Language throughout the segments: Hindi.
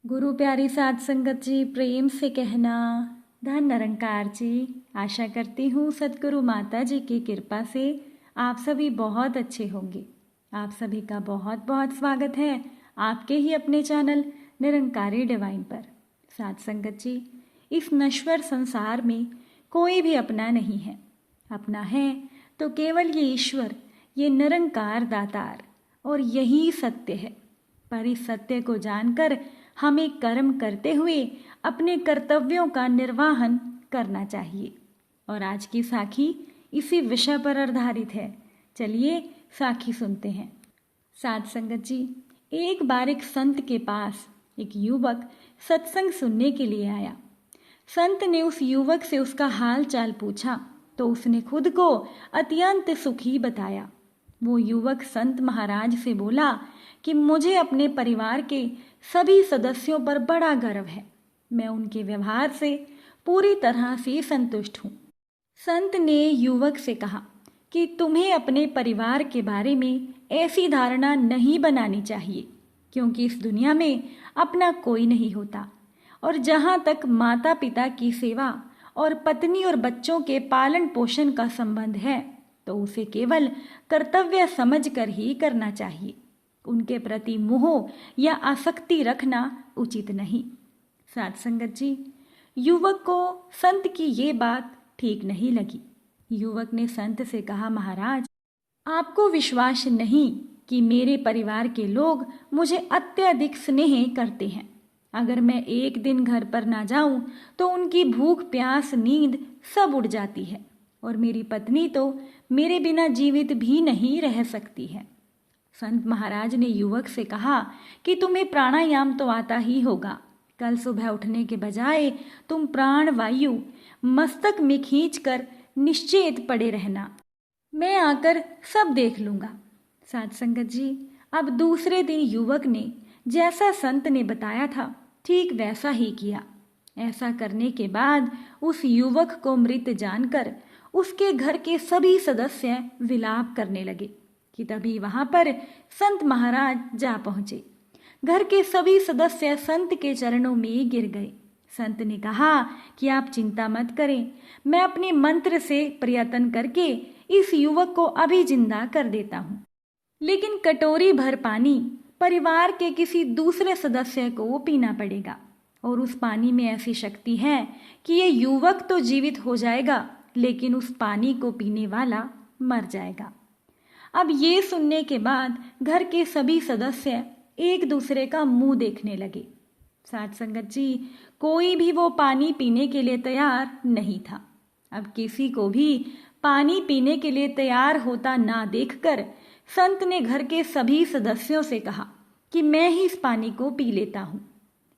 गुरु प्यारी साध संगत जी, प्रेम से कहना धन निरंकार जी। आशा करती हूँ सतगुरु माता जी की कृपा से आप सभी बहुत अच्छे होंगे। आप सभी का बहुत बहुत स्वागत है आपके ही अपने चैनल निरंकारी डिवाइन पर। साध संगत जी, इस नश्वर संसार में कोई भी अपना नहीं है। अपना है तो केवल ये ईश्वर, ये निरंकार दातार, और यही सत्य है। पर इस सत्य को जानकर हमें कर्म करते हुए अपने कर्तव्यों का निर्वहन करना चाहिए। और आज की साखी इसी विषय पर आधारित है। चलिए साखी सुनते हैं। साध संगत जी, एक बार एक संत के पास एक युवक सत्संग सुनने के लिए आया। संत ने उस युवक से उसका हाल चाल पूछा तो उसने खुद को अत्यंत सुखी बताया। वो युवक संत महाराज से बोला कि मुझे अपने परिवार के सभी सदस्यों पर बड़ा गर्व है। मैं उनके व्यवहार से पूरी तरह से संतुष्ट हूँ। संत ने युवक से कहा कि तुम्हें अपने परिवार के बारे में ऐसी धारणा नहीं बनानी चाहिए, क्योंकि इस दुनिया में अपना कोई नहीं होता। और जहाँ तक माता पिता की सेवा और पत्नी और बच्चों के पालन पोषण का संबंध है तो उसे केवल कर्तव्य समझकर ही करना चाहिए। उनके प्रति मोह या आसक्ति रखना उचित नहीं। साध संगत जी, युवक को संत की ये बात ठीक नहीं लगी। युवक ने संत से कहा, महाराज, आपको विश्वास नहीं कि मेरे परिवार के लोग मुझे अत्यधिक स्नेह करते हैं। अगर मैं एक दिन घर पर ना जाऊं तो उनकी भूख प्यास नींद सब उड़ जाती है, और मेरी पत्नी तो मेरे बिना जीवित भी नहीं रह सकती है। संत महाराज ने युवक से कहा कि तुम्हें प्राणायाम तो आता ही होगा। कल सुबह उठने के बजाय तुम प्राण वायु मस्तक में खींचकर निश्चेत पड़े रहना। मैं आकर सब देख लूंगा। साध संगत जी, अब दूसरे दिन युवक ने जैसा संत ने बताया था ठीक वैसा ही किया। ऐसा करने के बाद उस युवक को मृत जानकर उसके घर के सभी सदस्य विलाप करने लगे कि तभी वहां पर संत महाराज जा पहुंचे। घर के सभी सदस्य संत के चरणों में गिर गए। संत ने कहा कि आप चिंता मत करें, मैं अपने मंत्र से प्रयत्न करके इस युवक को अभी जिंदा कर देता हूं। लेकिन कटोरी भर पानी परिवार के किसी दूसरे सदस्य को पीना पड़ेगा, और उस पानी में ऐसी शक्ति है कि ये युवक तो जीवित हो जाएगा, लेकिन उस पानी को पीने वाला मर जाएगा। अब ये सुनने के बाद घर के सभी सदस्य एक दूसरे का मुंह देखने लगे। साध संगत जी, कोई भी वो पानी पीने के लिए तैयार नहीं था। अब किसी को भी पानी पीने के लिए तैयार होता ना देखकर संत ने घर के सभी सदस्यों से कहा कि मैं ही इस पानी को पी लेता हूँ।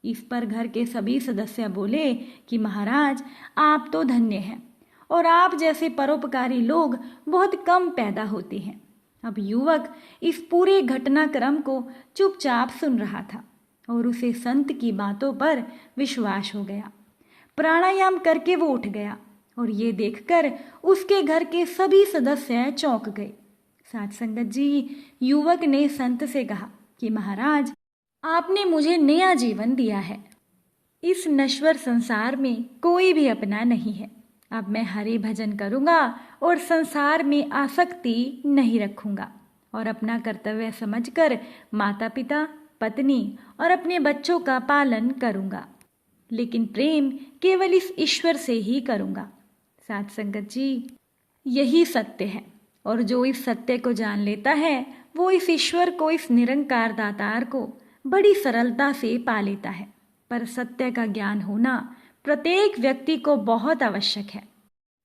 इस पर घर के सभी सदस्य बोले कि महाराज, आप तो धन्य हैं, और आप जैसे परोपकारी लोग बहुत कम पैदा होते हैं। अब युवक इस पूरे घटनाक्रम को चुपचाप सुन रहा था और उसे संत की बातों पर विश्वास हो गया। प्राणायाम करके वो उठ गया, और ये देखकर उसके घर के सभी सदस्य चौंक गए। साध संगत जी, युवक ने संत से कहा कि महाराज, आपने मुझे नया जीवन दिया है। इस नश्वर संसार में कोई भी अपना नहीं है। अब मैं हरि भजन करूंगा और संसार में आसक्ति नहीं रखूंगा, और अपना कर्तव्य समझकर माता पिता, पत्नी और अपने बच्चों का पालन करूंगा। लेकिन प्रेम केवल इस ईश्वर से ही करूंगा। साध संगत जी, यही सत्य है, और जो इस सत्य को जान लेता है वो इस ईश्वर को, इस निरंकार दातार को बड़ी सरलता से पा लेता है। पर सत्य का ज्ञान होना प्रत्येक व्यक्ति को बहुत आवश्यक है।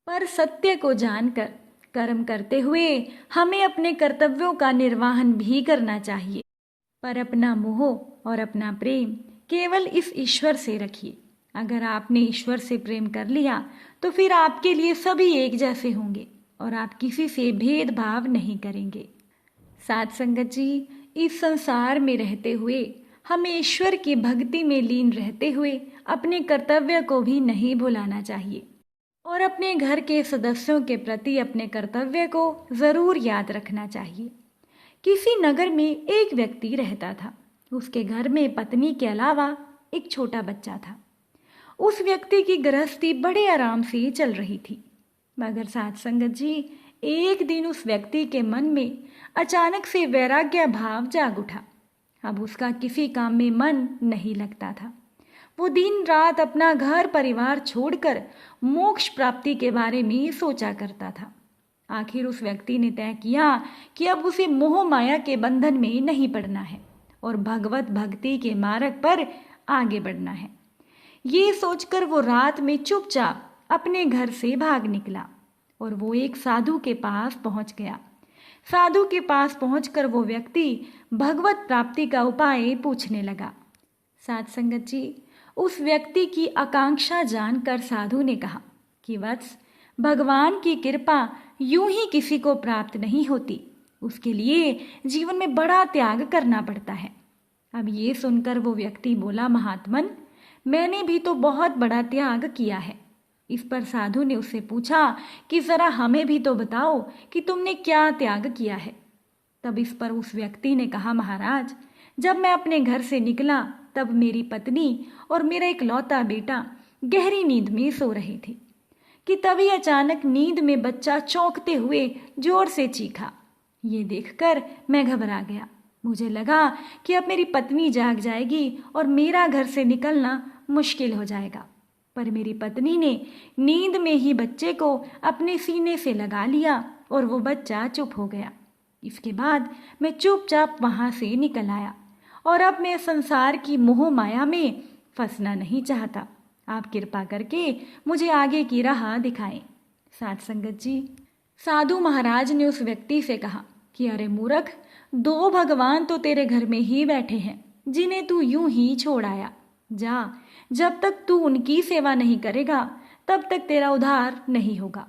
पर सत्य को जानकर कर्म करते हुए हमें अपने कर्तव्यों का निर्वहन भी करना चाहिए। पर अपना मोह और अपना प्रेम केवल इस ईश्वर से रखिए। अगर आपने ईश्वर से प्रेम कर लिया तो फिर आपके लिए सभी एक जैसे होंगे, और आप किसी से भेदभाव नहीं करेंगे। साध संगत जी, इस संसार में रहते हुए हमें ईश्वर की भक्ति में लीन रहते हुए अपने कर्तव्य को भी नहीं भुलाना चाहिए, और अपने घर के सदस्यों के प्रति अपने कर्तव्य को जरूर याद रखना चाहिए। किसी नगर में एक व्यक्ति रहता था। उसके घर में पत्नी के अलावा एक छोटा बच्चा था। उस व्यक्ति की गृहस्थी बड़े आराम से चल रही थी, मगर साथ संगत जी, एक दिन उस व्यक्ति के मन में अचानक से वैराग्य भाव जाग उठा। अब उसका किसी काम में मन नहीं लगता था। वो दिन रात अपना घर परिवार छोड़कर मोक्ष प्राप्ति के बारे में सोचा करता था। आखिर उस व्यक्ति ने तय किया कि अब उसे मोह माया के बंधन में नहीं पड़ना है और भगवत भक्ति के मार्ग पर आगे बढ़ना है। ये सोचकर वो रात में चुपचाप अपने घर से भाग निकला और वो एक साधु के पास पहुंच गया। साधु के पास पहुंचकर वो व्यक्ति भगवत प्राप्ति का उपाय पूछने लगा। साथ संगत जी, उस व्यक्ति की आकांक्षा जानकर साधु ने कहा कि वत्स, भगवान की कृपा यूं ही किसी को प्राप्त नहीं होती, उसके लिए जीवन में बड़ा त्याग करना पड़ता है। अब ये सुनकर वो व्यक्ति बोला, महात्मन, मैंने भी तो बहुत बड़ा त्याग किया है। इस पर साधु ने उससे पूछा कि जरा हमें भी तो बताओ कि तुमने क्या त्याग किया है। तब इस पर उस व्यक्ति ने कहा, महाराज, जब मैं अपने घर से निकला तब मेरी पत्नी और मेरा एक लौता बेटा गहरी नींद में सो रहे थे कि तभी अचानक नींद में बच्चा चौंकते हुए जोर से चीखा। ये देखकर मैं घबरा गया। मुझे लगा कि अब मेरी पत्नी जाग जाएगी और मेरा घर से निकलना मुश्किल हो जाएगा, पर मेरी पत्नी ने नींद में ही बच्चे को अपने सीने से लगा लिया और वो बच्चा चुप हो गया। इसके बाद मैं चुपचाप वहाँ से निकल आया और अब मैं संसार की मोह माया में फंसना नहीं चाहता। आप कृपा करके मुझे आगे की राह दिखाएं। साथ संगत जी, साधु महाराज ने उस व्यक्ति से कहा कि अरे मूर्ख, दो भगवान तो तेरे घर में ही बैठे हैं जिन्हें तू यूं ही छोड़ आया। जा, जब तक तू उनकी सेवा नहीं करेगा तब तक तेरा उद्धार नहीं होगा।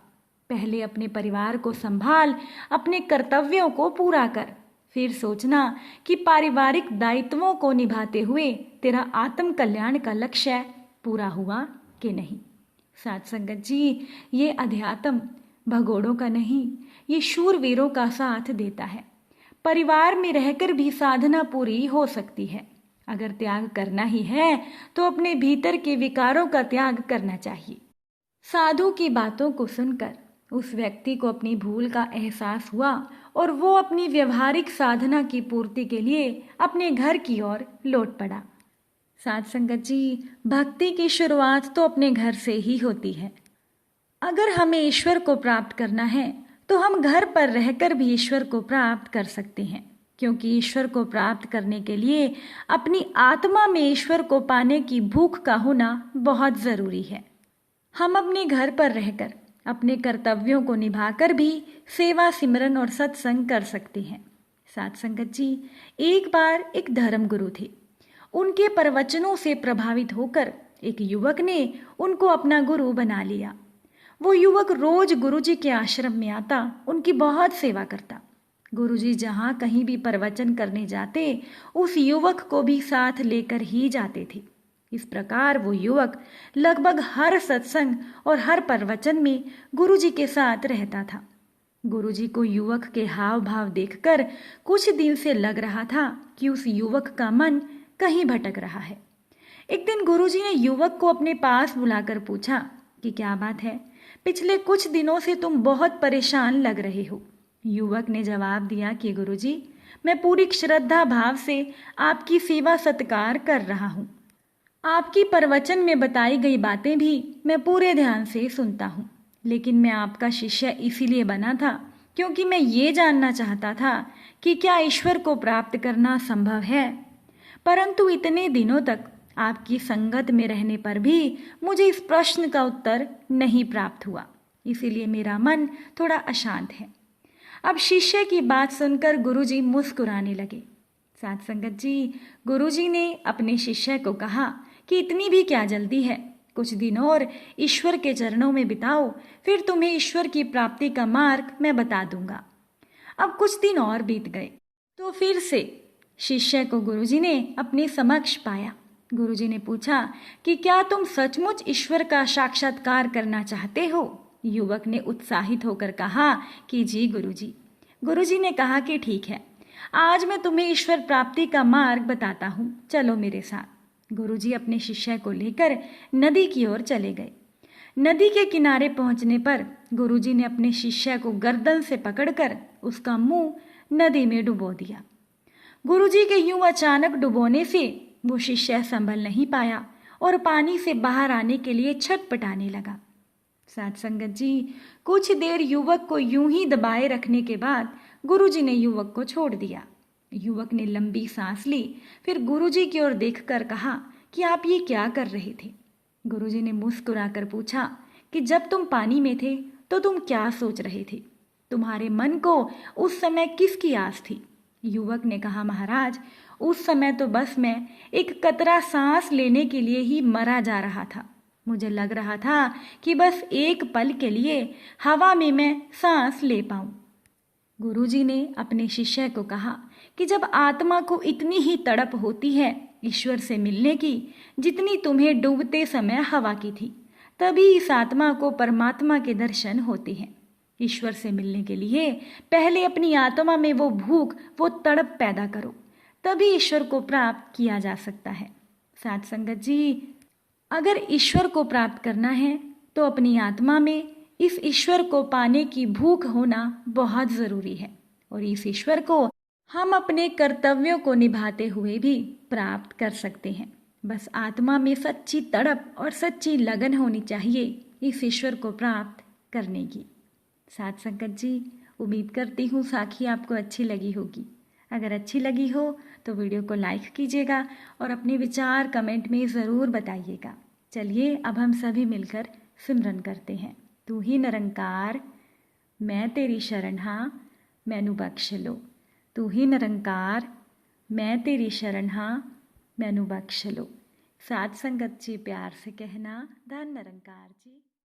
पहले अपने परिवार को संभाल, अपने कर्तव्यों को पूरा कर, फिर सोचना कि पारिवारिक दायित्वों को निभाते हुए तेरा आत्म कल्याण का लक्ष्य पूरा हुआ कि नहीं। साथ संगत जी, ये अध्यात्म भगोड़ों का नहीं, ये शूरवीरों का साथ देता है। परिवार में रहकर भी साधना पूरी हो सकती है। अगर त्याग करना ही है तो अपने भीतर के विकारों का त्याग करना चाहिए। साधु की बातों को सुनकर उस व्यक्ति को अपनी भूल का एहसास हुआ और वो अपनी व्यवहारिक साधना की पूर्ति के लिए अपने घर की ओर लौट पड़ा। साथ संगत जी, भक्ति की शुरुआत तो अपने घर से ही होती है। अगर हमें ईश्वर को प्राप्त करना है तो हम घर पर रहकर भी ईश्वर को प्राप्त कर सकते हैं, क्योंकि ईश्वर को प्राप्त करने के लिए अपनी आत्मा में ईश्वर को पाने की भूख का होना बहुत ज़रूरी है। हम अपने घर पर रहकर अपने कर्तव्यों को निभाकर भी सेवा, सिमरन और सत्संग कर सकते हैं। साथ संगत जी, एक बार एक धर्म गुरु थे। उनके प्रवचनों से प्रभावित होकर एक युवक ने उनको अपना गुरु बना लिया। वो युवक रोज गुरुजी के आश्रम में आता, उनकी बहुत सेवा करता। गुरुजी जहाँ कहीं भी प्रवचन करने जाते, उस युवक को भी साथ लेकर ही जाते थे। इस प्रकार वो युवक लगभग हर सत्संग और हर प्रवचन में गुरुजी के साथ रहता था। गुरुजी को युवक के हाव भाव देखकर कुछ दिन से लग रहा था कि उस युवक का मन कहीं भटक रहा है। एक दिन गुरुजी ने युवक को अपने पास बुलाकर पूछा कि क्या बात है, पिछले कुछ दिनों से तुम बहुत परेशान लग रहे हो। युवक ने जवाब दिया कि गुरुजी, मैं पूरी श्रद्धा भाव से आपकी सेवा सत्कार कर रहा हूँ। आपकी प्रवचन में बताई गई बातें भी मैं पूरे ध्यान से सुनता हूँ, लेकिन मैं आपका शिष्य इसीलिए बना था क्योंकि मैं ये जानना चाहता था कि क्या ईश्वर को प्राप्त करना संभव है। परंतु इतने दिनों तक आपकी संगत में रहने पर भी मुझे इस प्रश्न का उत्तर नहीं प्राप्त हुआ, इसीलिए मेरा मन थोड़ा अशांत है। अब शिष्य की बात सुनकर गुरुजी मुस्कुराने लगे। साथ संगत जी, गुरुजी ने अपने शिष्य को कहा कि इतनी भी क्या जल्दी है, कुछ दिन और ईश्वर के चरणों में बिताओ, फिर तुम्हें ईश्वर की प्राप्ति का मार्ग मैं बता दूंगा। अब कुछ दिन और बीत गए तो फिर से शिष्य को गुरुजी ने अपने समक्ष पाया। गुरुजी ने पूछा कि क्या तुम सचमुच ईश्वर का साक्षात्कार करना चाहते हो। युवक ने उत्साहित होकर कहा कि जी गुरुजी। गुरुजी ने कहा कि ठीक है, आज मैं तुम्हें ईश्वर प्राप्ति का मार्ग बताता हूँ, चलो मेरे साथ। गुरुजी अपने शिष्य को लेकर नदी की ओर चले गए। नदी के किनारे पहुंचने पर गुरुजी ने अपने शिष्य को गर्दन से पकड़कर उसका मुंह नदी में डुबो दिया। गुरुजी के यूं अचानक डुबोने से वो शिष्य संभल नहीं पाया और पानी से बाहर आने के लिए छटपटाने लगा। साथ संगत जी, कुछ देर युवक को यूं ही दबाए रखने के बाद गुरुजी ने युवक को छोड़ दिया। युवक ने लंबी सांस ली, फिर गुरुजी की ओर देखकर कहा कि आप ये क्या कर रहे थे। गुरुजी ने मुस्कुराकर पूछा कि जब तुम पानी में थे तो तुम क्या सोच रहे थे? तुम्हारे मन को उस समय किसकी आस थी? युवक ने कहा, महाराज, उस समय तो बस मैं एक कतरा सांस लेने के लिए ही मरा जा रहा था। मुझे लग रहा था कि बस एक पल के लिए हवा में मैं सांस ले पाऊं। गुरुजी ने अपने शिष्य को कहा कि जब आत्मा को इतनी ही तड़प होती है ईश्वर से मिलने की जितनी तुम्हें डूबते समय हवा की थी, तभी इस आत्मा को परमात्मा के दर्शन होते हैं। ईश्वर से मिलने के लिए पहले अपनी आत्मा में वो भूख, वो तड़प पैदा करो, तभी ईश्वर को प्राप्त किया जा सकता है। साथ संगत जी, अगर ईश्वर को प्राप्त करना है तो अपनी आत्मा में इस ईश्वर को पाने की भूख होना बहुत ज़रूरी है, और इस ईश्वर को हम अपने कर्तव्यों को निभाते हुए भी प्राप्त कर सकते हैं। बस आत्मा में सच्ची तड़प और सच्ची लगन होनी चाहिए इस ईश्वर को प्राप्त करने की। साथ संगत जी, उम्मीद करती हूँ साखी आपको अच्छी लगी होगी। अगर अच्छी लगी हो तो वीडियो को लाइक कीजिएगा और अपने विचार कमेंट में ज़रूर बताइएगा। चलिए अब हम सभी मिलकर सिमरन करते हैं। तू ही निरंकार, मैं तेरी शरण हाँ, मैनू बख्श लो। तू ही निरंकार, मैं तेरी शरण हाँ, मैनू बख्श लो। साथ संगत जी, प्यार से कहना, धन निरंकार जी।